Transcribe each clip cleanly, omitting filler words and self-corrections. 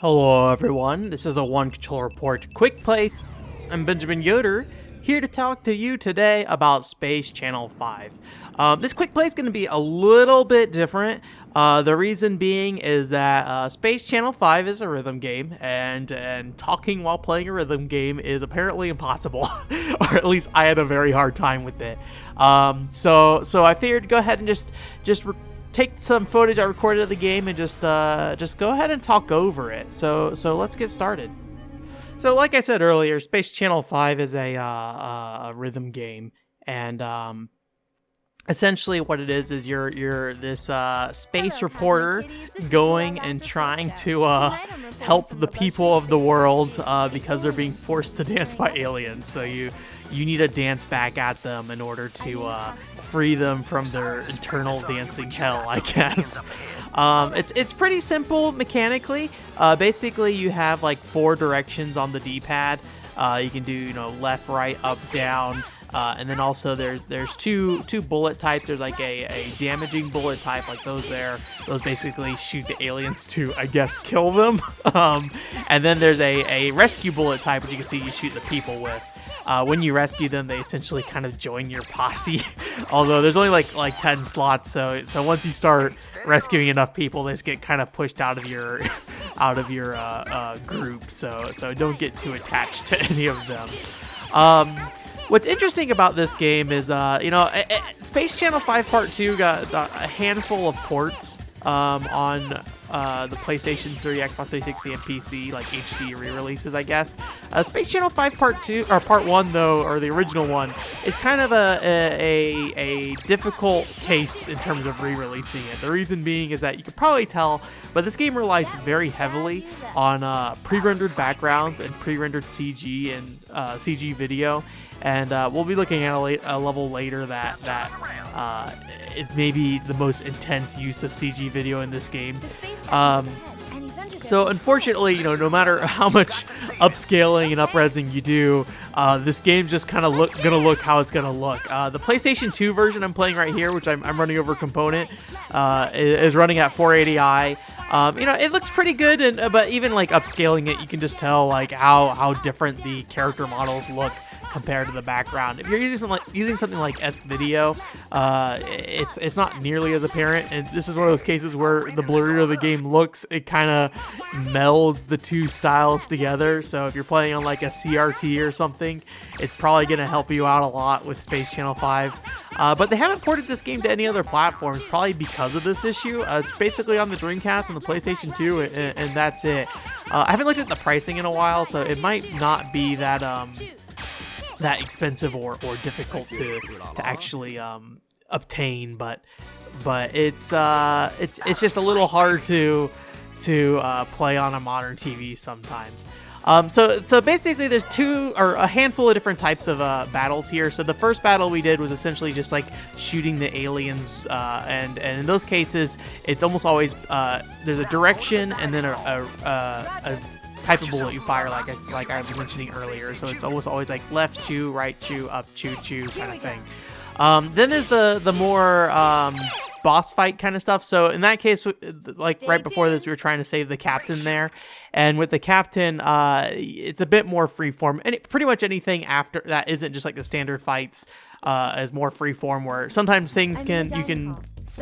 Hello everyone, this is a One Control Report quick play. I'm Benjamin Yoder, here to talk to you today about Space Channel 5. This quick play is going to be a little bit different. The reason being is that Space Channel 5 is a rhythm game, and talking while playing a rhythm game is apparently impossible, or at least I had a very hard time with it. So I figured to go ahead and just take some footage I recorded of the game and just go ahead and talk over it. So let's get started. So like I said earlier, Space Channel 5 is a rhythm game, and essentially what it is you're this space reporter going and trying to help the people of the world because they're being forced to dance by aliens. So you need to dance back at them in order to free them from their eternal dancing hell, I guess. It's pretty simple mechanically. Basically, you have like 4 directions on the D-pad. You can do left, right, up, down, and then also there's two bullet types. There's like a damaging bullet type, like those there. Those basically shoot the aliens to, I guess, kill them. And then there's a rescue bullet type, as you can see, you shoot the people with. When you rescue them, they essentially kind of join your posse. Although there's only like 10 slots, so once you start rescuing enough people, they just get kind of pushed out of your group. So don't get too attached to any of them. What's interesting about this game is Space Channel 5 Part 2 got a handful of ports on the PlayStation 3, Xbox 360, and PC, like HD re-releases, I guess. Space Channel 5 Part 2, or Part 1, though, or the original one, is kind of a difficult case in terms of re-releasing it. The reason being is that you could probably tell, but this game relies very heavily on pre-rendered backgrounds and pre-rendered CG and CG video. And we'll be looking at a level later that is maybe the most intense use of CG video in this game. So unfortunately, no matter how much upscaling and upresing you do, this game's just kind of gonna look how it's gonna look. The PlayStation 2 version I'm playing right here, which I'm running over Component, is running at 480i. It looks pretty good, but even like upscaling it, you can just tell like how different the character models look compared to the background. If you're using something like S-Video, it's not nearly as apparent, and this is one of those cases where the blurrier the game looks, it kind of melds the two styles together. So if you're playing on like a CRT or something, it's probably going to help you out a lot with Space Channel 5. But they haven't ported this game to any other platforms, probably because of this issue. It's basically on the Dreamcast and the PlayStation 2, and that's it. I haven't looked at the pricing in a while, so it might not be that expensive or difficult to actually obtain, but it's just a little hard to play on a modern TV sometimes. So basically there's a handful of different types of battles here. So the first battle we did was essentially just like shooting the aliens, and in those cases it's almost always there's a direction and then a type of bullet you fire, like I was mentioning earlier. So it's almost always like left chew, right chew, up chew kind of thing. Then there's the more boss fight kind of stuff. So in that case, like right before this, we were trying to save the captain there, and with the captain, it's a bit more freeform, and pretty much anything after that isn't just like the standard fights is more freeform, where sometimes things you can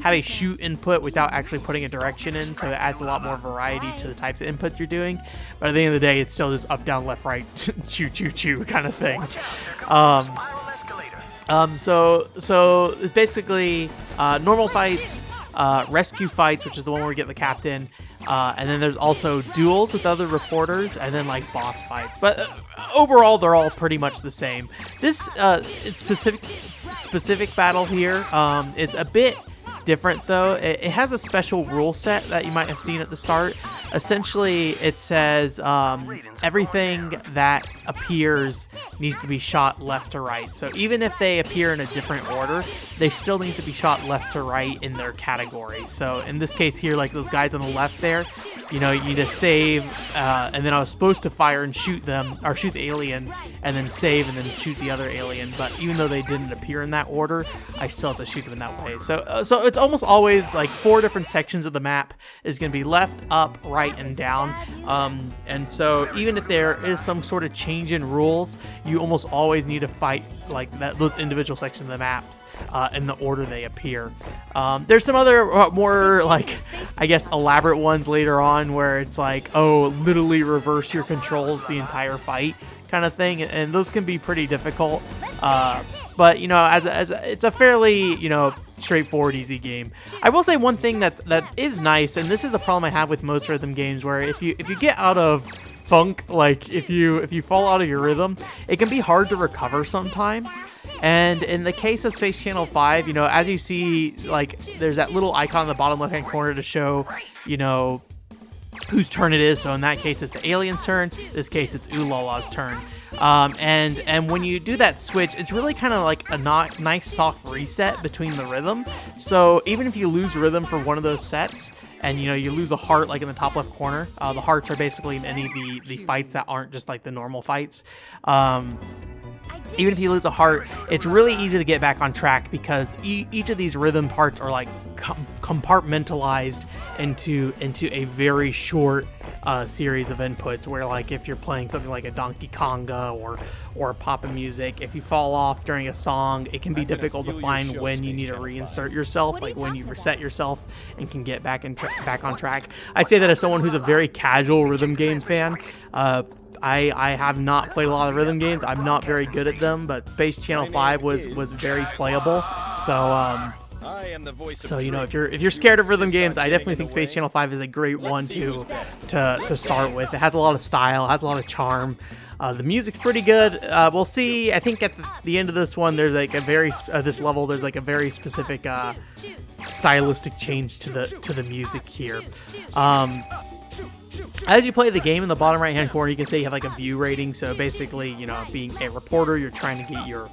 have a shoot input without actually putting a direction in, so it adds a lot more variety to the types of inputs you're doing. But at the end of the day, it's still just up, down, left, right, chew, chew, chew kind of thing. So it's basically normal fights, rescue fights, which is the one where we get the captain, and then there's also duels with other reporters, and then like boss fights. But overall, they're all pretty much the same. This specific battle here is a bit different, though. It has a special rule set that you might have seen at the start. Essentially, it says everything that appears needs to be shot left to right. So even if they appear in a different order, they still need to be shot left to right in their category. So in this case here, like those guys on the left there, you know, you need to save, and then I was supposed to fire and shoot them, or shoot the alien, and then save and then shoot the other alien. But even though they didn't appear in that order, I still have to shoot them in that way. So so it's almost always like 4 different sections of the map is going to be left, up, right, and down. And so even if there is some sort of change in rules, you almost always need to fight like those individual sections of the maps in the order they appear. There's some other more like, I guess, elaborate ones later on where it's like, oh, literally reverse your controls the entire fight kind of thing, and those can be pretty difficult. But you know, as it's a fairly, you know, straightforward, easy game. I will say one thing that is nice, and this is a problem I have with most rhythm games, where if you get out of funk, like if you fall out of your rhythm, it can be hard to recover sometimes. And in the case of Space Channel 5, you know, as you see, like there's that little icon in the bottom left hand corner to show, you know, whose turn it is. So in that case, it's the alien's turn. In this case, it's Ulala's turn. And when you do that switch, it's really kind of like a nice soft reset between the rhythm. So even if you lose rhythm for one of those sets, and you know, you lose a heart like in the top left corner, the hearts are basically in any of the fights that aren't just like the normal fights. Even if you lose a heart, it's really easy to get back on track because each of these rhythm parts are like compartmentalized into a very short series of inputs, where like if you're playing something like a Donkey Konga or pop music, if you fall off during a song, it can be difficult to find when you need to reinsert yourself, like when you reset yourself and can get back on track. I say that as someone who's a very casual rhythm games fan. I have not played a lot of rhythm games. I'm not very good at them, but Space Channel 5 was very playable. So you know, if you're scared of rhythm games, I definitely think Space Channel 5 is a great one to start with. It has a lot of style, has a lot of charm. The music's pretty good. We'll see. I think at the end of this one, there's like this level, there's like a very specific stylistic change to the music here. As you play the game, in the bottom right hand corner, you can say you have like a view rating. So basically, you know, being a reporter, you're trying to get your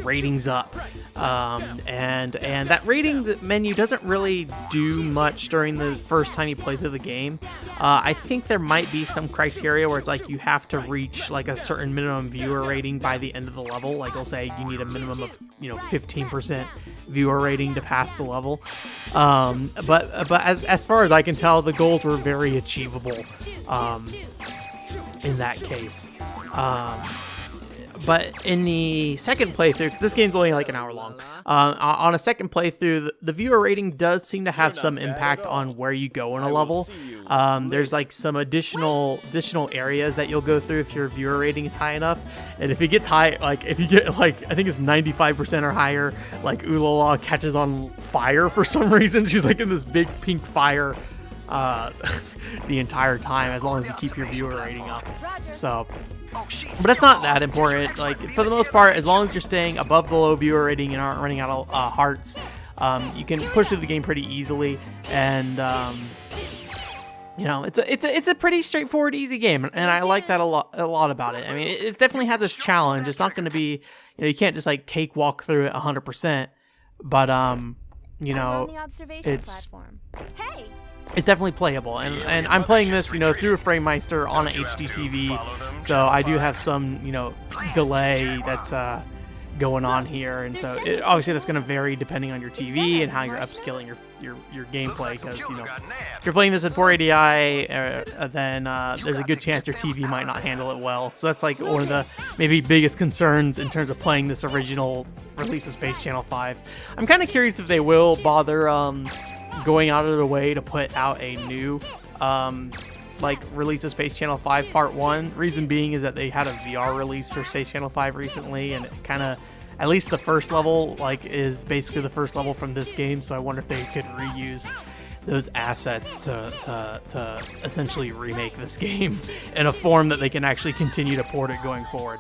ratings up, and that ratings menu doesn't really do much during the first time you play through the game. I think there might be some criteria where it's like you have to reach like a certain minimum viewer rating by the end of the level. Like it'll say you need a minimum of, you know, 15% viewer rating to pass the level. But as far as I can tell, the goals were very achievable in that case. But in the second playthrough, because this game's only like an hour long, on a second playthrough, the viewer rating does seem to have some impact on where you go in a level. There's like some additional areas that you'll go through if your viewer rating is high enough. And if it gets high, like if you get like, I think it's 95% or higher, like Ulala catches on fire for some reason. She's like in this big pink fire the entire time, as long as you keep your viewer rating up. So, but it's not that important. Like for the most part, as long as you're staying above the low viewer rating and aren't running out of hearts, you can push through the game pretty easily. And you know, it's a pretty straightforward, easy game, and I like that a lot about it. I mean, it definitely has its challenge. It's not going to be, you know, you can't just like cakewalk through it 100%. But you know, it's definitely playable, and I'm playing this, you know, through a FrameMeister on an HD TV, so I do have some, you know, delay that's going on here, and so obviously that's going to vary depending on your TV and how you're upscaling your gameplay, because, you know, if you're playing this at 480i, then there's a good chance your TV might not handle it well. So that's like one of the maybe biggest concerns in terms of playing this original release of Space Channel 5. I'm kind of curious if they will bother going out of the way to put out a new like release of Space Channel 5 Part 1. Reason being is that they had a VR release for Space Channel 5 recently, and it kind of, at least the first level, like, is basically the first level from this game, so I wonder if they could reuse those assets to essentially remake this game in a form that they can actually continue to port it going forward.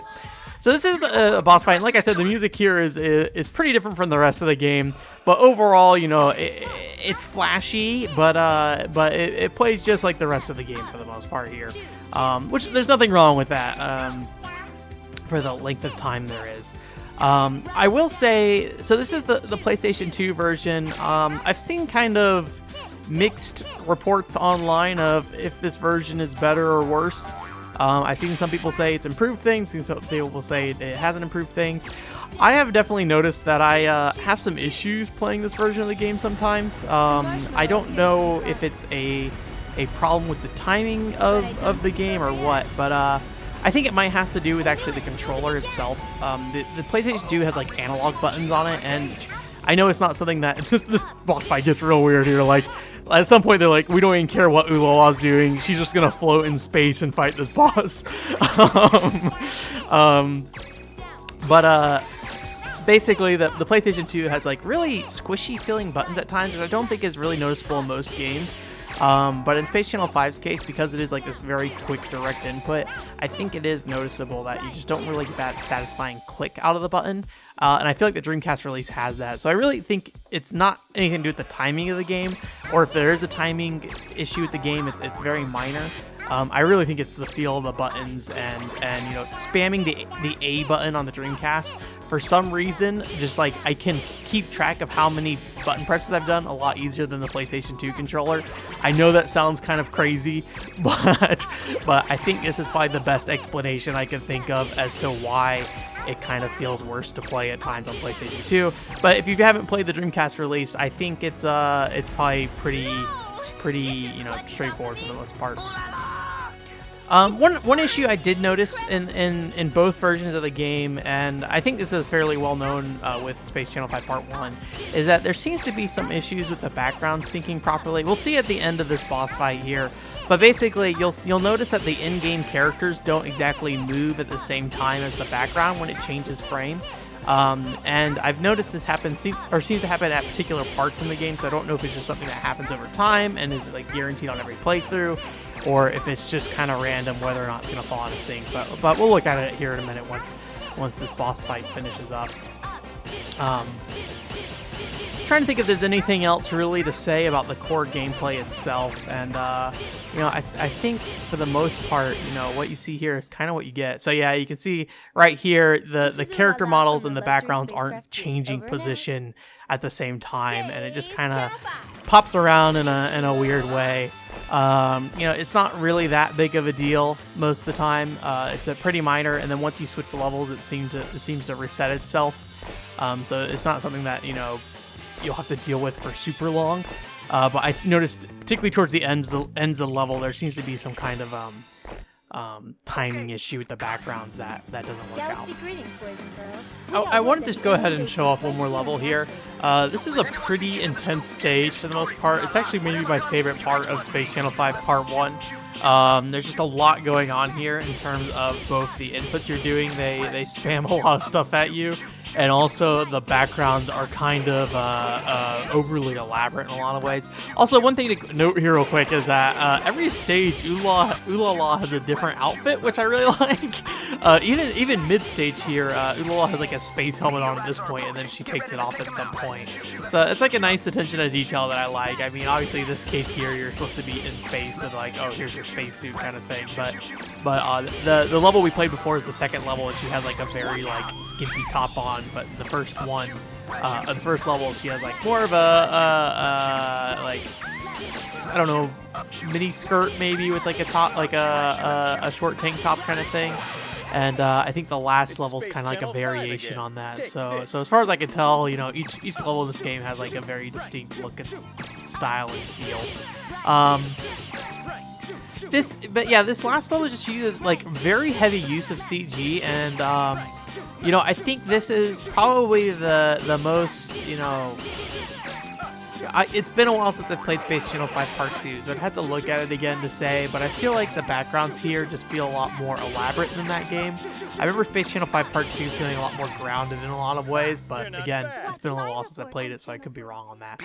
So this is a boss fight, and like I said, the music here is pretty different from the rest of the game, but overall, you know, it's flashy, but it plays just like the rest of the game for the most part here, which there's nothing wrong with that for the length of time there is. I will say, so this is the PlayStation 2 version. I've seen kind of mixed reports online of if this version is better or worse. I've seen some people say it's improved things, some people say it hasn't improved things. I have definitely noticed that I have some issues playing this version of the game sometimes. I don't know if it's a problem with the timing of the game or what, but I think it might have to do with actually the controller itself. The PlayStation 2 has like analog buttons on it, and I know it's not something that this boss fight gets real weird here. Like at some point they're like, we don't even care what Ulala's doing. She's just gonna float in space and fight this boss. Basically, the PlayStation 2 has like really squishy feeling buttons at times, which I don't think is really noticeable in most games. But in Space Channel 5's case, because it is like this very quick direct input, I think it is noticeable that you just don't really get that satisfying click out of the button. And I feel like the Dreamcast release has that. So I really think it's not anything to do with the timing of the game, or if there is a timing issue with the game, it's very minor. I really think it's the feel of the buttons and you know, spamming the A button on the Dreamcast. For some reason, just like I can keep track of how many button presses I've done a lot easier than the PlayStation 2 controller. I know that sounds kind of crazy, but I think this is probably the best explanation I can think of as to why it kind of feels worse to play at times on PlayStation 2. But if you haven't played the Dreamcast release, I think it's probably pretty you know, straightforward for the most part. One issue I did notice in both versions of the game, and I think this is fairly well known with Space Channel 5 Part 1, is that there seems to be some issues with the background syncing properly. We'll see at the end of this boss fight here, but basically you'll notice that the in-game characters don't exactly move at the same time as the background when it changes frame. And I've noticed this happens seems to happen at particular parts in the game, so I don't know if it's just something that happens over time and is like guaranteed on every playthrough, or if it's just kind of random whether or not it's going to fall out of sync. But we'll look at it here in a minute once this boss fight finishes up. Trying to think if there's anything else really to say about the core gameplay itself, and you know, I think for the most part, you know, what you see here is kind of what you get. So yeah, you can see right here the character models and the backgrounds aren't changing position at the same time, and it just kind of pops around in a weird way. You know, it's not really that big of a deal most of the time. It's a pretty minor, and then once you switch levels, it seems to reset itself. So it's not something that, you know, you'll have to deal with for super long. But I noticed, particularly towards the ends of the level, there seems to be some kind of timing issue with the backgrounds that doesn't work out. Greetings, boys and girls. I wanted to just go ahead and show off one more level here. This is a pretty intense stage for the most part. It's actually maybe my favorite part of Space Channel 5 Part 1. There's just a lot going on here in terms of both the inputs you're doing. They spam a lot of stuff at you, and also the backgrounds are kind of overly elaborate in a lot of ways. Also, one thing to note here real quick is that every stage, Ulala has a different outfit, which I really like. Even mid-stage here, Ulala has like a space helmet on at this point, and then she takes it off at some point. So it's like a nice attention to detail that I like. I mean, obviously in this case here, you're supposed to be in space, and like, oh, here's your spacesuit kind of thing. But the level we played before is the second level, and she has like a very like skimpy top on. But the first one, the first level, she has like more of a like, I don't know, mini skirt maybe with like a top, like a short tank top kind of thing. And I think the last level is kind of like a variation on that. So as far as I can tell, you know, each level of this game has like a very distinct look and style and feel. This last level just uses like very heavy use of CG, and you know, I think this is probably the most, you know, it's been a while since I've played Space Channel 5 Part 2, so I'd have to look at it again to say, but I feel like the backgrounds here just feel a lot more elaborate than that game. I remember Space Channel 5 Part 2 feeling a lot more grounded in a lot of ways, but again, it's been a little while since I played it, so I could be wrong on that.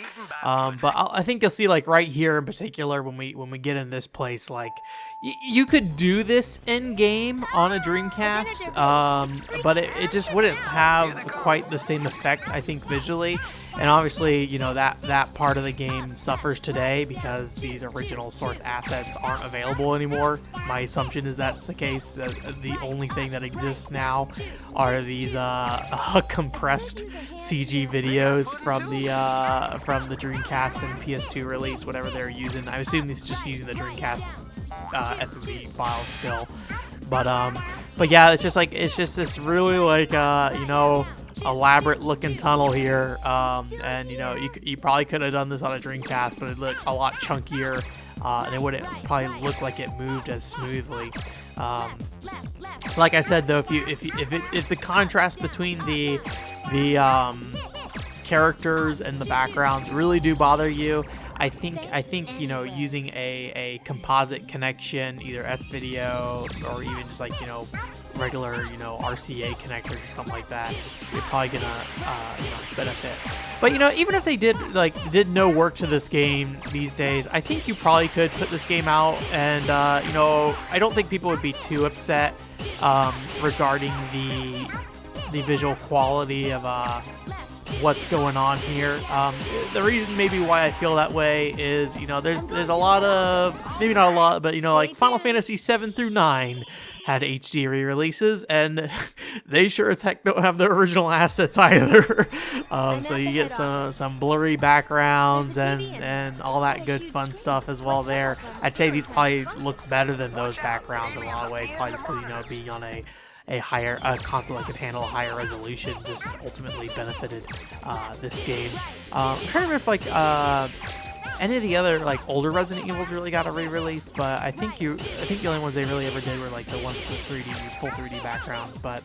But I think you'll see, like, right here in particular, when we get in this place, like, you could do this in-game on a Dreamcast, but it just wouldn't have quite the same effect, I think, visually. And obviously, you know, that part of the game suffers today because these original source assets aren't available anymore. My assumption is that's the case. The only thing that exists now are these compressed CG videos from the Dreamcast and PS2 release, whatever they're using. I assume it's just using the Dreamcast FMV files still. But yeah, it's just this really like you know, elaborate looking tunnel here, and you know, you probably could have done this on a Dreamcast, but it looked a lot chunkier, and it wouldn't probably look like it moved as smoothly. Like I said though, if the contrast between the characters and the backgrounds really do bother you, I think you know, using a composite connection, either S-Video or even just like, you know, regular, you know, RCA connectors or something like that, you're probably gonna you know, benefit. But you know, even if they did no work to this game these days, I think you probably could put this game out, and you know, I don't think people would be too upset regarding the visual quality of what's going on here. The reason maybe why I feel that way is, you know, there's a lot of, maybe not a lot, but you know, like Final Fantasy 7 through 9 had HD re-releases, and they sure as heck don't have the original assets either. So you get some blurry backgrounds and all that good fun stuff as well there. I'd say these probably look better than those backgrounds in a lot of ways, probably just because, you know, being on a console that could handle a higher resolution just ultimately benefited this game. I'm trying to remember if like any of the other like older Resident Evils really got a re-release, but I think the only ones they really ever did were like the ones with full 3D backgrounds. But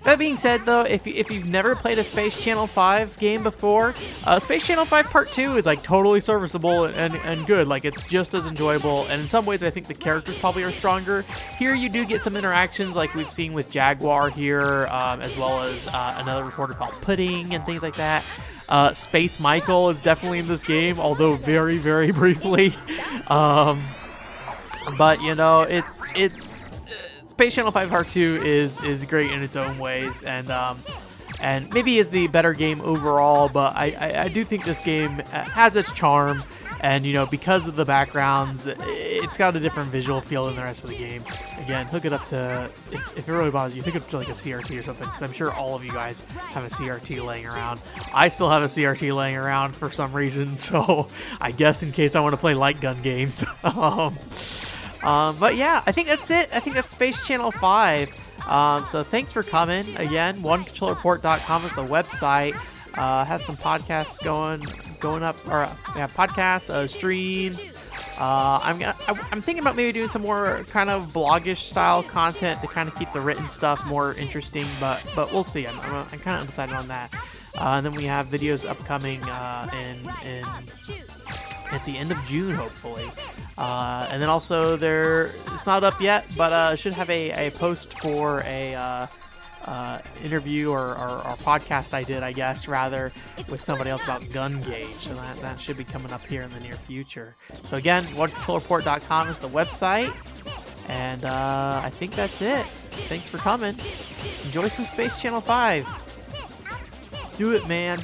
that being said, though, if you've never played a Space Channel 5 game before, Space Channel 5 Part 2 is like totally serviceable and good. Like, it's just as enjoyable, and in some ways I think the characters probably are stronger. Here you do get some interactions like we've seen with Jaguar here, as well as another reporter called Pudding and things like that. Space Michael is definitely in this game, although very, very briefly. But you know, it's Space Channel 5 Part 2 is great in its own ways, and maybe is the better game overall. But I do think this game has its charm, and you know, because of the backgrounds, it's got a different visual feel than the rest of the game. Again, hook it up to, if it really bothers you, hook it up to like a CRT or something, because I'm sure all of you guys have a CRT laying around. I still have a CRT laying around for some reason, so I guess in case I want to play light gun games. But yeah, I think that's it. I think that's Space Channel 5. So thanks for coming. Again, onecontrollerport.com is the website. Has some podcasts going up, or yeah, podcasts, streams. I'm thinking about maybe doing some more kind of blogish style content to kind of keep the written stuff more interesting, but we'll see. I'm kind of undecided on that. And then we have videos upcoming in at the end of June, hopefully. And then also it's not up yet, but should have a post for a interview or podcast I did, I guess, rather, with somebody else about Gun Gauge. So that should be coming up here in the near future. So again, onecontrollerport.com is the website. And I think that's it. Thanks for coming. Enjoy some Space Channel 5. Do it, man.